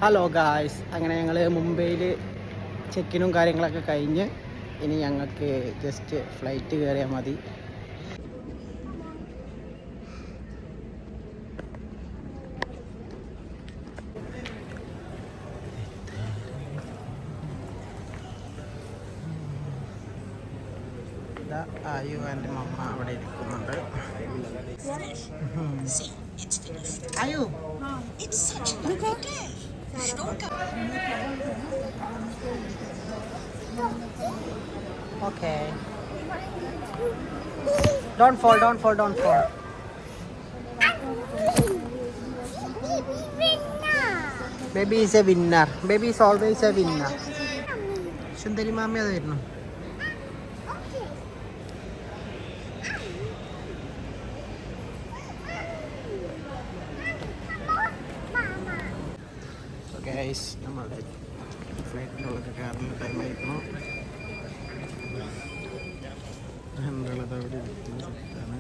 Hello guys, അങ്ങനെ ഞങ്ങൾ മുംബൈയിൽ ചെക്കിനും കാര്യങ്ങളൊക്കെ കഴിഞ്ഞ് ഇനി ഞങ്ങൾക്ക് ജസ്റ്റ് ഫ്ലൈറ്റ് കയറിയാൽ മതി. ആയു ആൻഡ് മമ്മ അവിടെ ഇരിക്കുന്നുണ്ട്. ആയു okay, don't fall. Baby is a winner. Baby is always a winner. സുന്ദരി മാമി അതായിരുന്നു. ഗൈസ്, നമ്മുടെ ഫ്ലൈറ്റിനുള്ളൊക്കെ കയറുന്ന ടൈമായിരുന്നു. അവിടെ സെറ്റാണ്.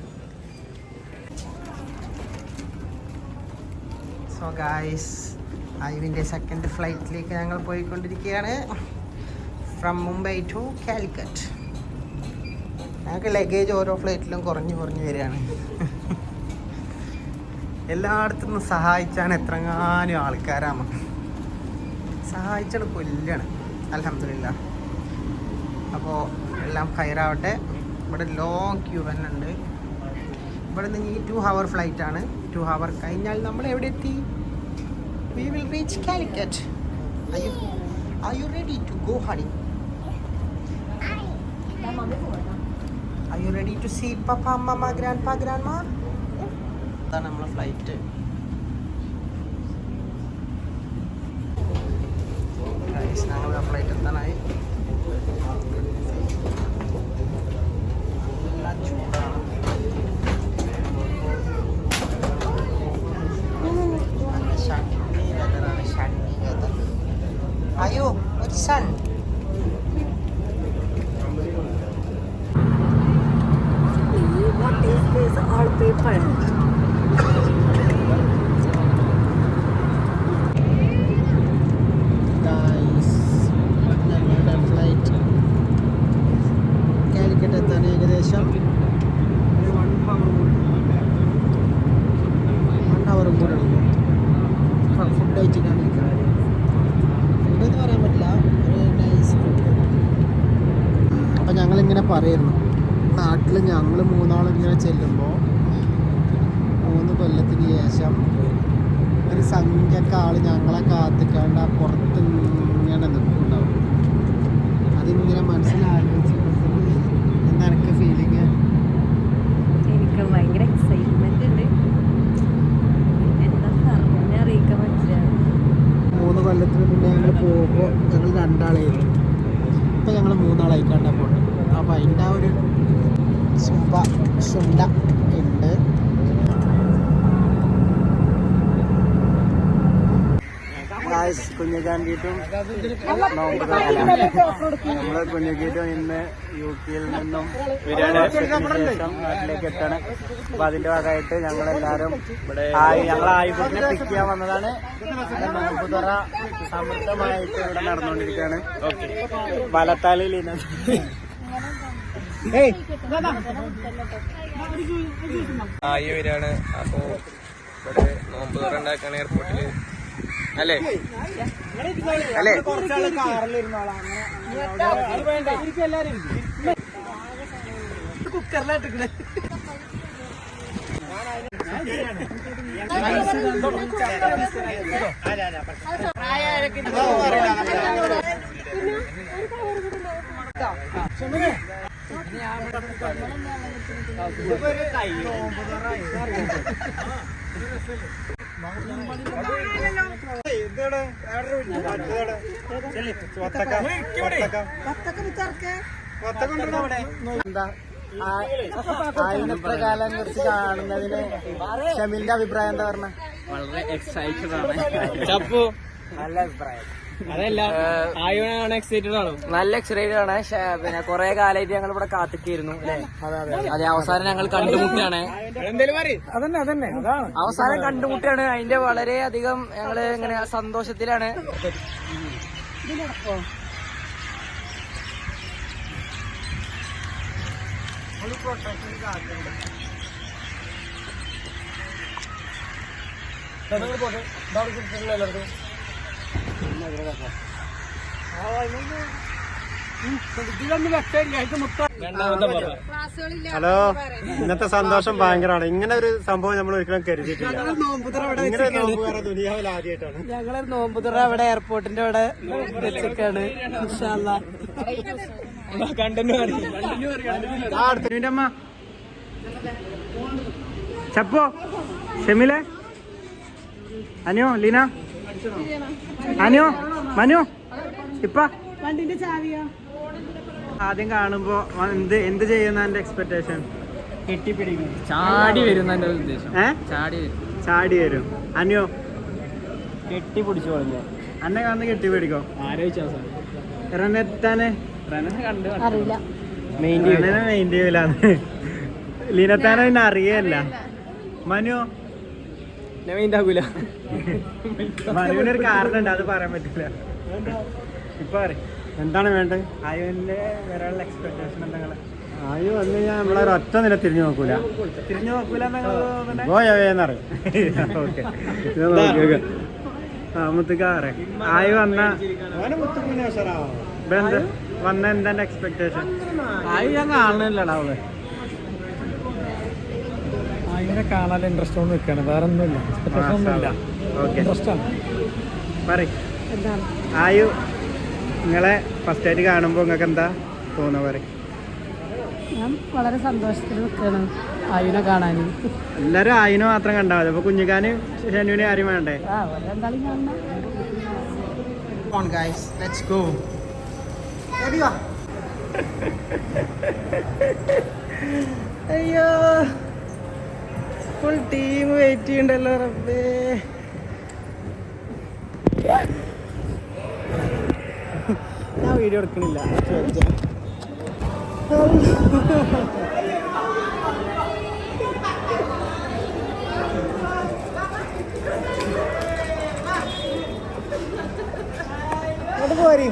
സോ ഗൈസ്, ഐവിൻ്റെ സെക്കൻഡ് ഫ്ലൈറ്റിലേക്ക് ഞങ്ങൾ പോയിക്കൊണ്ടിരിക്കുകയാണ്. From Mumbai to Calicut. ഞങ്ങൾക്ക് ലഗേജ് ഓരോ ഫ്ലൈറ്റിലും കുറഞ്ഞു വരികയാണ്. എല്ലായിടത്തു നിന്നും സഹായിച്ചാണ് എത്രങ്ങാനും ആൾക്കാരാണ് സഹായിച്ചാൽ കൊല്ലാണ്. അൽഹംദുലില്ലാ. അപ്പോൾ എല്ലാം ഹൈറാവട്ടെ. ഇവിടെ ലോങ് ക്യൂ തന്നെ ഉണ്ട്. ഇവിടെ നിന്ന് ഈ 2 hour ഫ്ലൈറ്റാണ്. 2 hour കഴിഞ്ഞാൽ നമ്മൾ എവിടെ എത്തി? We will reach Calicut. Are you ready to go, honey? Are you ready to see Papa, Mama, Grandpa, Grandma? ഇതാണ് നമ്മളെ ഫ്ലൈറ്റ്. ഞങ്ങളുടെ ഫ്ലൈറ്റ് എത്താനായി. നല്ല ചൂടാണ്. ഷണ്ണി വെതറാണ്. ഷണ്ണി വെതർ. അയ്യോ, ഒരു sun. What is this all paper? ഏകദേശം 1 hour കൂടെ എടുക്കും. ഫുഡ് കഴിച്ചിട്ടാണ് ഇരിക്കുന്നത്. ഫുഡെന്ന് പറയാൻ പറ്റില്ല, ഒരു നൈസ് ഫുഡ്. അപ്പം ഞങ്ങളിങ്ങനെ പറയുന്നു, നാട്ടിൽ ഞങ്ങൾ 3 ആളിങ്ങനെ ചെല്ലുമ്പോൾ 3 കൊല്ലത്തിന് ശേഷം ഒരു സംഖ്യക്ക് ആൾ ഞങ്ങളെ കാത്തിക്കാണ്ട് ആ പുറത്ത് ഇങ്ങനെ നിൽക്കുന്നുണ്ടാവും. അതിങ്ങനെ മനസ്സിലാലോചിച്ച് എനിക്ക് ഫീലിങ്. എനിക്ക് ഭയങ്കര എക്സൈറ്റ്മെന്റ് ഉണ്ട്. എന്താ പറഞ്ഞറിയിക്കാൻ പറ്റില്ല. 3 കൊല്ലത്തിന് മുന്നേ ഞങ്ങൾ പോകുമ്പോൾ ഞങ്ങൾ 2 ആളായിരുന്നു. ഇപ്പം ഞങ്ങൾ 3 ആളായിക്കാണ്ടാണ് പോകുന്നത്. അപ്പോൾ അതിൻ്റെ ആ ഒരു സുണ്ട ഉണ്ട്. കുഞ്ഞുകാൻഡിയിട്ടും നമ്മള് കുഞ്ഞുകീറ്റും ഇന്ന് UK നിന്നും ശേഷം നാട്ടിലേക്ക് എത്താണ്. അപ്പൊ അതിന്റെ ഭാഗമായിട്ട് ഞങ്ങളെല്ലാരും ഞങ്ങൾ ആയിബുക്കിനെ പിക്ക് ചെയ്യാൻ വന്നതാണ്. നോമ്പുതുറ സമൃദ്ധമായിട്ട് ഇവിടെ നടന്നുകൊണ്ടിരിക്കുകയാണ്. വലത്താലിൽ ആയി വരികയാണ്. അപ്പോ ഇവിടെ നോമ്പുതുറ ഉണ്ടാക്കാണ് എയർപോർട്ടില്. അല്ലേ കുക്കറിലാട്ടിക്കണേ. എന്താ ആയിരത്തെ കാലം കുറിച്ച് കാണുന്നതിന് ഷമീലിന്റെ അഭിപ്രായം എന്താ പറഞ്ഞ? വളരെ എക്സൈറ്റഡ് ആണ്. നല്ല അഭിപ്രായം. അതല്ല എക്സൈറ്റഡ് ആണ്, നല്ല എക്സൈറ്റഡ് ആണ്. പിന്നെ കൊറേ കാലമായിട്ട് ഞങ്ങൾ ഇവിടെ കാത്തിക്കായിരുന്നു അല്ലെ. അതെ, അവസാനം ഞങ്ങൾ കണ്ടുമുട്ടാണ്. അവസാനം കണ്ടുമുട്ടാണ്. അതിന്റെ വളരെ അധികം ഞങ്ങള് ഇങ്ങനെ സന്തോഷത്തിലാണ്. ഹലോ, ഇന്നത്തെ സന്തോഷം ഭയങ്കരമാണ്. ഇങ്ങനെ ഒരു സംഭവം നമ്മൾ ഒരിക്കലും കരുതിയിട്ടില്ല. ഇങ്ങനെ ഒരു നോമ്പ് വേറെ ദുനിയാവിൽ ആദ്യമായിട്ടാണ്. ഞങ്ങളൊരു നോമ്പുതുറ അവിടെ എയർപോർട്ടിന്റെ അവിടെ വെച്ചേക്കാണ്. അമ്മ ചപ്പോ ഷെമിലെ അനിയോ ലീന അനിയോ മനു ഇപ്പ വണ്ടിന്റെ ചാവിയോ? ആദ്യം കാണുമ്പോ എന്ത് ചെയ്യുന്ന എന്റെ എക്സ്പെക്ടേഷൻ? കെട്ടിപ്പിടിക്കും, ചാടി വരും എന്റെ ഉദ്ദേശം. ചാടി വരും. അനിയോ? കെട്ടിപ്പിടിച്ചു കളഞ്ഞ അന്നെ കാണുന്ന കെട്ടിപ്പിടിക്കോ? ആലോചിച്ചാ റനെത്താനെ അറിയില്ല. മെയിൻ ചെയ്യൂലാന്ന്. ലീനത്താനെ പിന്നെ അറിയല്ല. മനു മെയിൻറ്റാകൂല. മനുവിനൊരു കാരണം ഉണ്ട്, അത് പറയാൻ പറ്റില്ല. ഇപ്പൊ എന്താണ് വേണ്ടത്? ആയുവിന്റെ വരാനുള്ള എക്സ്പെക്ടേഷൻ എന്തെങ്കിലും? ആയു വന്നു കഴിഞ്ഞാൽ നമ്മളൊരു ഒറ്റ നില തിരിഞ്ഞു നോക്കൂല. തിരിഞ്ഞു നോക്കൂല പോയെന്നറിയും. മുത്തുക്കാറെ ആയു വന്ന എന്താണ് എക്സ്പെക്ടേഷൻ? ആയി ഞാൻ കാണണില്ലടാ അവള്. ആയിനെ കാണാൻ ഇൻട്രസ്റ്റ് ഒന്നും നിൽക്കാണ്, വേറെ ഒന്നുമില്ല. ആയു നിങ്ങളെ ഫസ്റ്റ് ആയിട്ട് കാണുമ്പോ നിങ്ങൾക്ക് എന്താ തോന്നുക? പറയും. ഞാൻ വളരെ സന്തോഷത്തിൽ നിൽക്കുകയാണ് ആയുനെ കാണാൻ. എല്ലാരും ആയിനെ മാത്രം കണ്ടാൽ മതി. അപ്പൊ കുഞ്ഞിക്കാന് ഷനുവിനെ ആരും വേണ്ടേ? അയ്യോ, ഫുൾ ടീം വെയിറ്റ് ചെയ്യണ്ടല്ലോ റബ്ബേ. ഞാൻ വീഡിയോ എടുക്കണില്ല. അത് പോരി.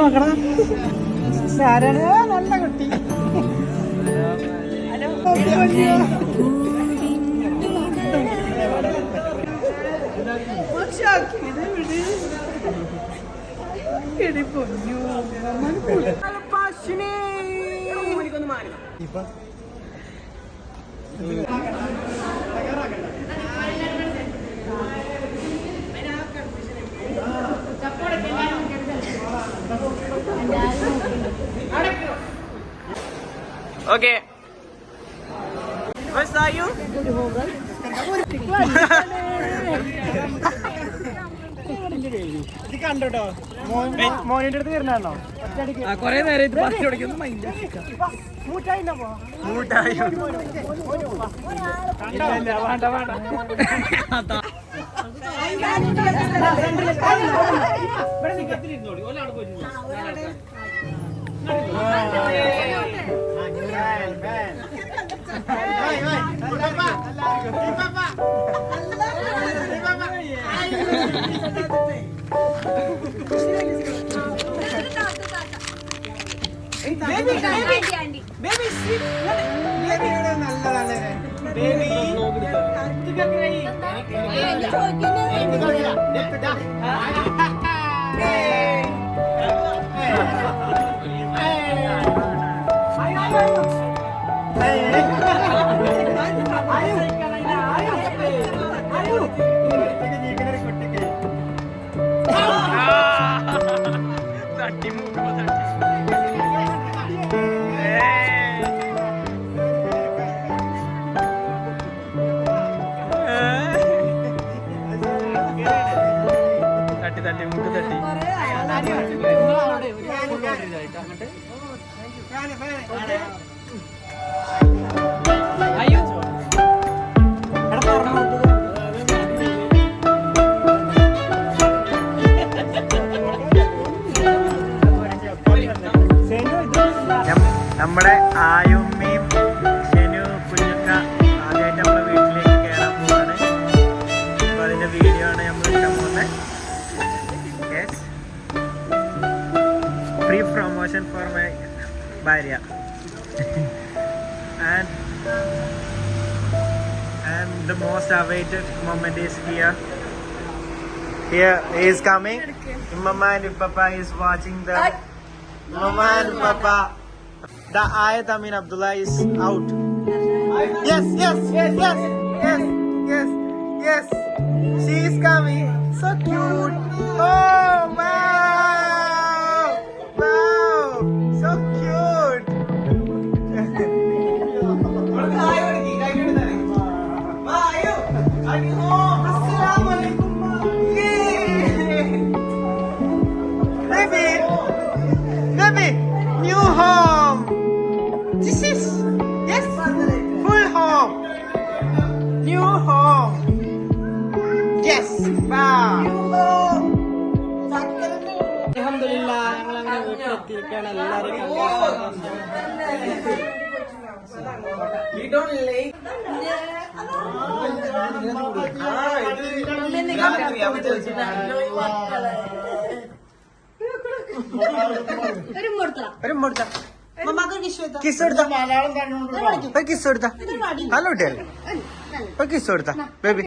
നോക്കണ ആരാണ്? നല്ല കുട്ടി. Okay. Where's are you? ഇത് കണ്ടോ? മോനിന്റെ അടുത്ത് വരുന്നോ? കൊറേ നേരം മൂട്ടായി വേണ്ട വേണ്ട. ഭാര്യ. And the most awaited moment is here. Here he is coming. Mama and Papa is watching the. Mama and Papa. The Ayat Amin Abdullah is out. Yes. She is coming. So cute. Oh wow. So cute. Baby, new home. This is full home. New home. Yes. Wow. അൽഹംദുലില്ലാ ഞങ്ങൾ അങ്ങനെ വീട്ടിലെത്തിയിരിക്കുകയാണ്. എല്ലാവരും kiss കൊടുത്ത hello കുട്ടിയല്ലേ kiss കൊടുത്ത baby.